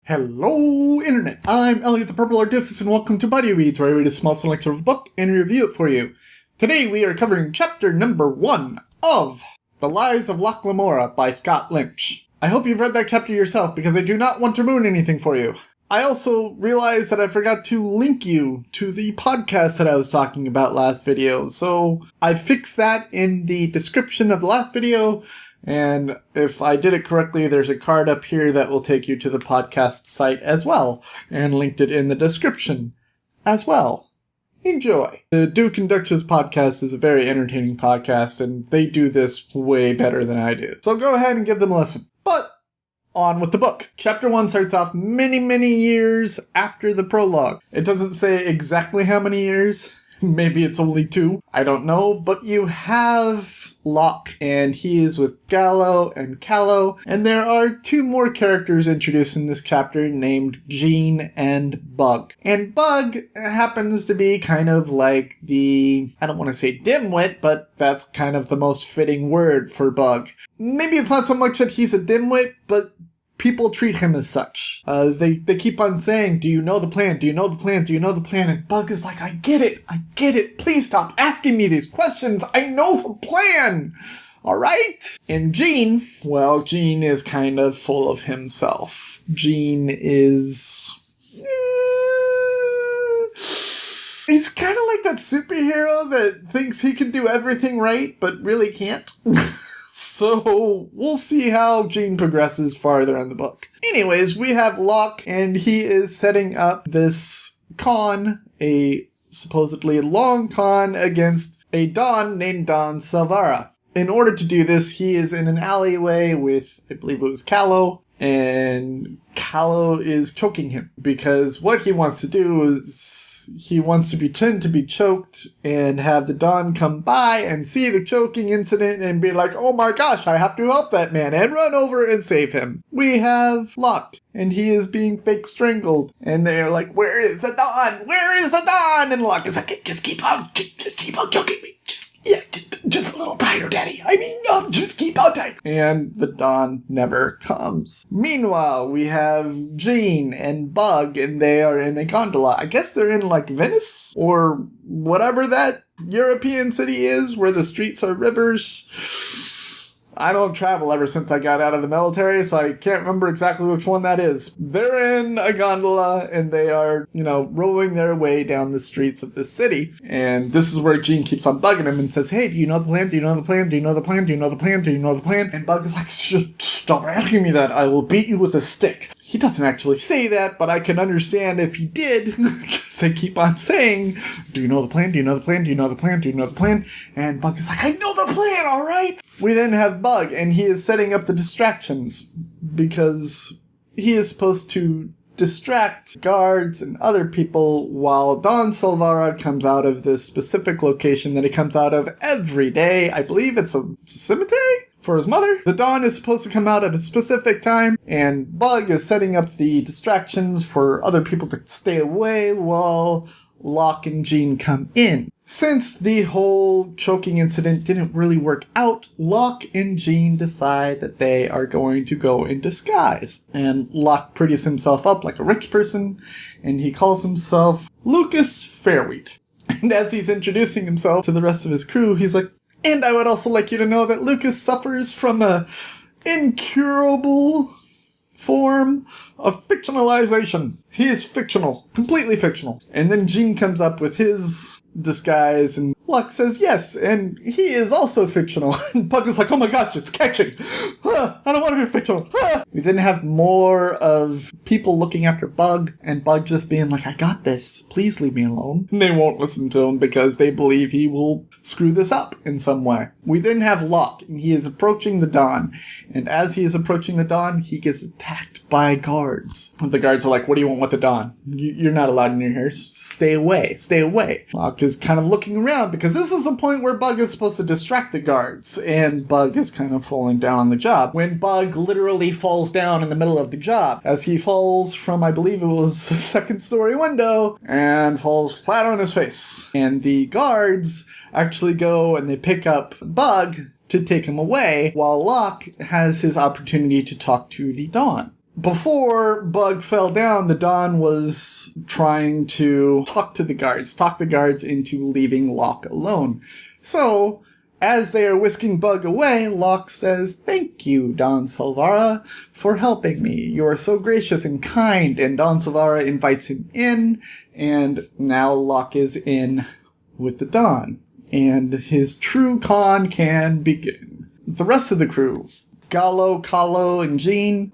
Hello, Internet! I'm Elliot the Purple Artifice, and welcome to Buddy Reads, where I read a small selection of a book and review it for you. Today we are covering chapter number 1 of The Lies of Locke Lamora by Scott Lynch. I hope you've read that chapter yourself, because I do not want to ruin anything for you. I also realized that I forgot to link you to the podcast that I was talking about last video, so I fixed that in the description of the last video. And if I did it correctly, there's a card up here that will take you to the podcast site as well, and linked it in the description as well. Enjoy. The Duke and Duchess Podcast is a very entertaining podcast, and they do this way better than I do. So go ahead and give them a listen. But on with the book. Chapter 1 starts off many, many years after the prologue. It doesn't say exactly how many years. Maybe it's only 2. I don't know. But you have Locke, and he is with Gallo and Callow. And there are 2 more characters introduced in this chapter named Jean and Bug. And Bug happens to be kind of like the, I don't want to say dimwit, but that's kind of the most fitting word for Bug. Maybe it's not so much that he's a dimwit, but people treat him as such. They keep on saying, do you know the plan? Do you know the plan? Do you know the plan? And Bug is like, I get it. Please stop asking me these questions. I know the plan. All right? And Jean, well, Jean is kind of full of himself. Jean is... he's kind of like that superhero that thinks he can do everything right, but really can't. So, we'll see how Jean progresses farther in the book. Anyways, we have Locke, and he is setting up this con, a supposedly long con, against a Don named Don Salvara. In order to do this, he is in an alleyway with, I believe it was Callow, and Callow is choking him, because what he wants to do is he wants to pretend to be choked and have the Don come by and see the choking incident and be like, oh my gosh, I have to help that man, and run over and save him. We have Locke, and he is being fake strangled, and they're like, where is the Don? Where is the Don? And Locke is like, just keep on choking me. Just a little tighter, Daddy. Just keep on tight. And the Don never comes. Meanwhile, we have Jean and Bug, and they are in a gondola. I guess they're in, like, Venice? Or whatever that European city is, where the streets are rivers. I don't travel ever since I got out of the military, so I can't remember exactly which one that is. They're in a gondola, and they are, rowing their way down the streets of this city. And this is where Jean keeps on bugging him and says, hey, do you know the plan? Do you know the plan? Do you know the plan? Do you know the plan? Do you know the plan? And Bug is like, just stop asking me that. I will beat you with a stick. He doesn't actually say that, but I can understand if he did, because they keep on saying, do you know the plan? Do you know the plan? Do you know the plan? Do you know the plan? And Bug is like, I know the plan, all right? We then have Bug, and he is setting up the distractions, because he is supposed to distract guards and other people while Don Salvara comes out of this specific location that he comes out of every day. I believe it's a cemetery? For his mother. The Don is supposed to come out at a specific time, and Bug is setting up the distractions for other people to stay away while Locke and Jean come in. Since the whole choking incident didn't really work out, Locke and Jean decide that they are going to go in disguise. And Locke pretties himself up like a rich person, and he calls himself Lucas Fairwheat. And as he's introducing himself to the rest of his crew, he's like, and I would also like you to know that Lucas suffers from a incurable form of fictionalization. He is fictional. Completely fictional. And then Jean comes up with his disguise, and Locke says yes, and he is also fictional. And Bug is like, oh my gosh, it's catching. I don't want to be fictional. We then have more of people looking after Bug, and Bug just being like, I got this. Please leave me alone. And they won't listen to him because they believe he will screw this up in some way. We then have Locke, and he is approaching the Don. And as he is approaching the Don, he gets attacked by guards. And the guards are like, what do you want with the Don? You're not allowed in here. Stay away. Stay away. Locke is kind of looking around because this is a point where Bug is supposed to distract the guards, and Bug is kind of falling down on the job. When Bug literally falls down in the middle of the job, as he falls from, I believe it was a second-story window, and falls flat on his face. And the guards actually go and they pick up Bug to take him away, while Locke has his opportunity to talk to the Dawn. Before Bug fell down, the Don was trying to talk the guards into leaving Locke alone. So, as they are whisking Bug away, Locke says, "Thank you, Don Salvara, for helping me. You are so gracious and kind." And Don Salvara invites him in, and now Locke is in with the Don. And his true con can begin. The rest of the crew, Gallo, Kahlo, and Jean.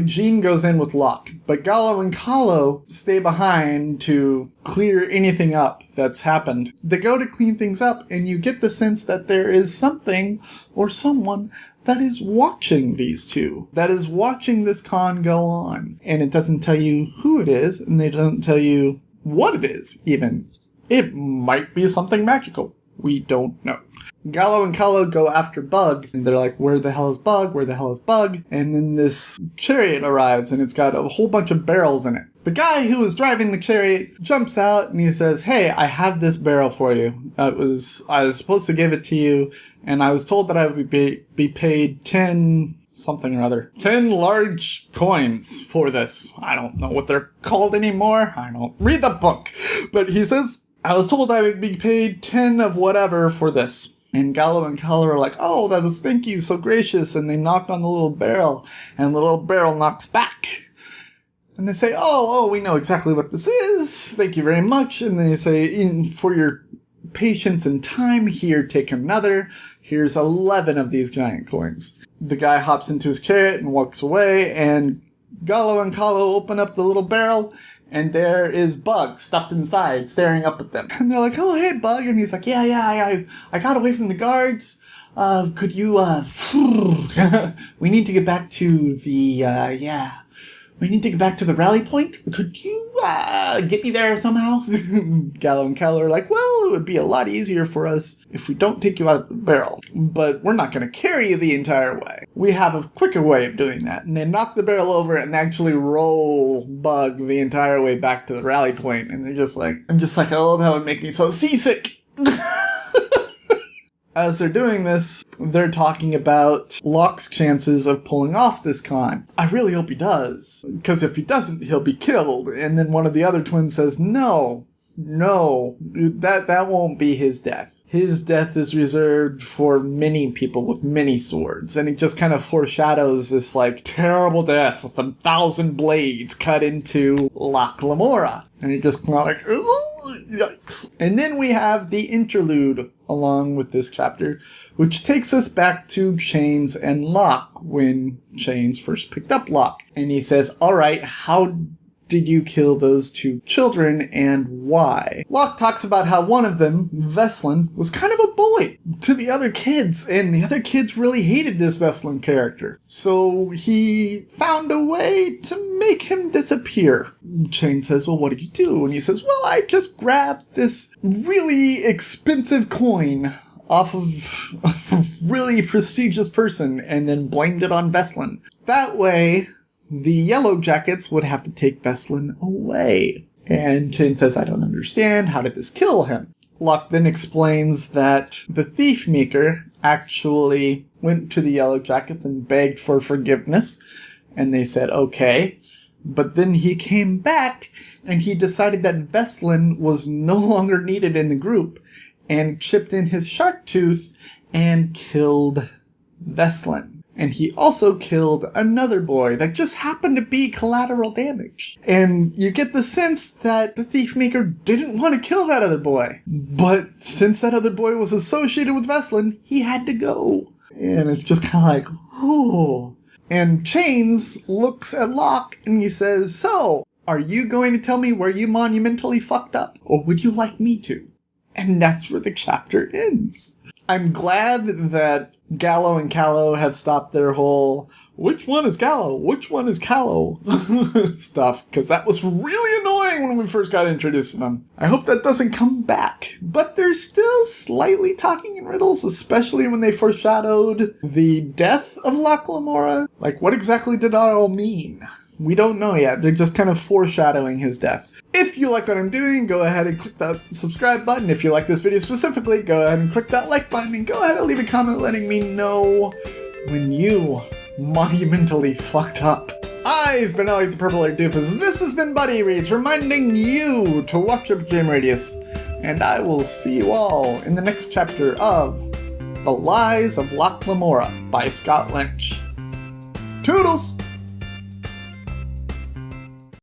Jean goes in with Locke, but Gallo and Kahlo stay behind to clear anything up that's happened. They go to clean things up, and you get the sense that there is something or someone that is watching these two, that is watching this con go on. And it doesn't tell you who it is, and they don't tell you what it is, even. It might be something magical. We don't know. Gallo and Kahlo go after Bug, and they're like, "Where the hell is Bug? Where the hell is Bug?" And then this chariot arrives, and it's got a whole bunch of barrels in it. The guy who was driving the chariot jumps out, and he says, "Hey, I have this barrel for you. I was supposed to give it to you, and I was told that I would be paid 10 large coins for this." I don't know what they're called anymore. I don't read the book. But he says, "I was told I would be paid 10 of whatever for this." And Gallo and Kahlo are like, "Oh, thank you, so gracious." And they knock on the little barrel, and the little barrel knocks back. And they say, oh, we know exactly what this is. Thank you very much. And they say, "For your patience and time, here, take another. Here's 11 of these giant coins." The guy hops into his chariot and walks away, and Gallo and Kahlo open up the little barrel, and there is Bug stuffed inside, staring up at them. And they're like, "Oh, hey, Bug." And he's like, I got away from the guards. Could you, we need to get back to the rally point. Could you, get me there somehow?" Gallo and Kahlo are like, "Well, it would be a lot easier for us if we don't take you out of the barrel. But we're not going to carry you the entire way. We have a quicker way of doing that." And they knock the barrel over and actually roll Bug the entire way back to the rally point. And they're just like, "Oh, that would make me so seasick." As they're doing this, they're talking about Locke's chances of pulling off this con. "I really hope he does, because if he doesn't, he'll be killed." And then one of the other twins says, No, that won't be his death. His death is reserved for many people with many swords. And it just kind of foreshadows this, terrible death with 1,000 blades cut into Locke Lamora. And you're just kind of like, "Ooh, yikes." And then we have the interlude along with this chapter, which takes us back to Chains and Locke when Chains first picked up Locke. And he says, "All right, how did you kill those 2 children, and why?" Locke talks about how one of them, Veslin, was kind of a bully to the other kids, and the other kids really hated this Veslin character. So he found a way to make him disappear. Chain says, "Well, what did you do?" And he says, "Well, I just grabbed this really expensive coin off of a really prestigious person and then blamed it on Veslin. That way, the Yellow Jackets would have to take Veslin away." And Chain says, "I don't understand. How did this kill him?" Locke then explains that the Thief Maker actually went to the Yellow Jackets and begged for forgiveness, and they said okay. But then he came back, and he decided that Veslin was no longer needed in the group, and chipped in his shark tooth and killed Veslin. And he also killed another boy that just happened to be collateral damage. And you get the sense that the Thief Maker didn't want to kill that other boy. But since that other boy was associated with Veslin, he had to go. And it's just kind of like, oh. And Chains looks at Locke and he says, "So, are you going to tell me where you monumentally fucked up? Or would you like me to?" And that's where the chapter ends. I'm glad that Gallo and Kahlo have stopped their whole, "Which one is Gallo? Which one is Kahlo?" stuff, because that was really annoying when we first got introduced to them. I hope that doesn't come back. But they're still slightly talking in riddles, especially when they foreshadowed the death of Locke Lamora. What exactly did that all mean? We don't know yet. They're just kind of foreshadowing his death. If you like what I'm doing, go ahead and click that subscribe button. If you like this video specifically, go ahead and click that like button. And go ahead and leave a comment letting me know when you monumentally fucked up. I I've been Alec the Purple-Haired Doofus. This has been Buddy Reads, reminding you to watch up Jam Radius. And I will see you all in the next chapter of The Lies of Locke Lamora by Scott Lynch. Toodles!